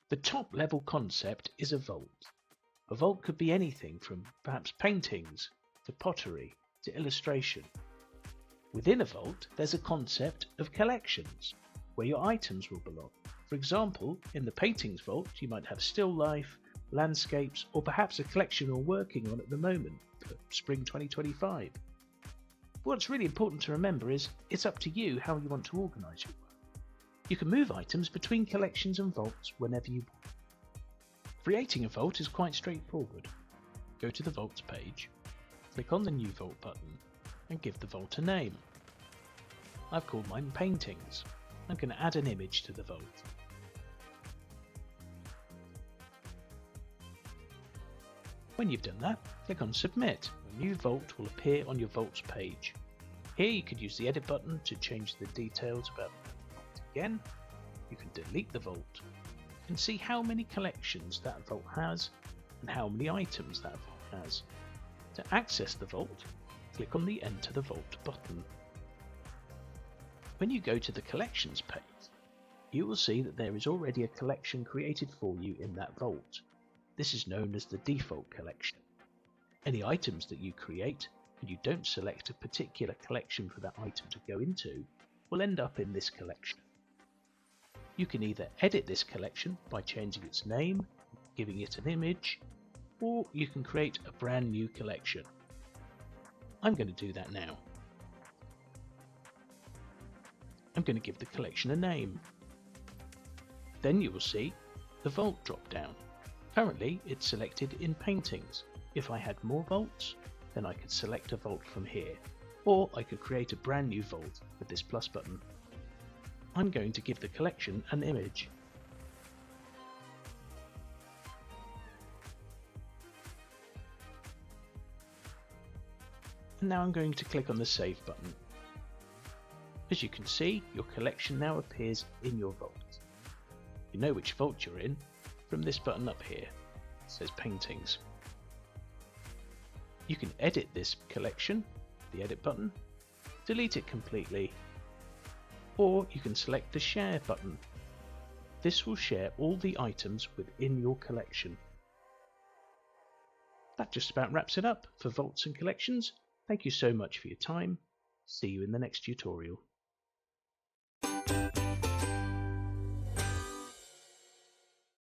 The top level concept is a vault. A vault could be anything from perhaps paintings to pottery to illustration. Within a vault, there's a concept of collections, where your items will belong. For example, in the paintings vault, you might have still life, landscapes, or perhaps a collection you're working on at the moment for spring 2025. What's really important to remember is it's up to you how you want to organise your work. You can move items between collections and vaults whenever you want. Creating a vault is quite straightforward. Go to the Vaults page, click on the New Vault button, and give the vault a name. I've called mine Paintings. I'm going to add an image to the vault. When you've done that, click on Submit. A new vault will appear on your Vaults page. Here you could use the Edit button to change the details about the vault again. You can delete the vault and see how many collections that vault has and how many items that vault has. To access the vault, click on the Enter the Vault button. When you go to the Collections page, you will see that there is already a collection created for you in that vault. This is known as the default collection. Any items that you create and you don't select a particular collection for that item to go into will end up in this collection. You can either edit this collection by changing its name, giving it an image, or you can create a brand new collection. I'm going to do that now. I'm going to give the collection a name. Then you will see the vault drop down. Currently it's selected in Paintings. If I had more vaults, then I could select a vault from here, or I could create a brand new vault with this plus button. I'm going to give the collection an image. And now I'm going to click on the Save button. As you can see, your collection now appears in your vault. You know which vault you're in from this button up here. It says Paintings. You can edit this collection, the Edit button, delete it completely, or you can select the Share button. This will share all the items within your collection. That just about wraps it up for vaults and collections. Thank you so much for your time. See you in the next tutorial.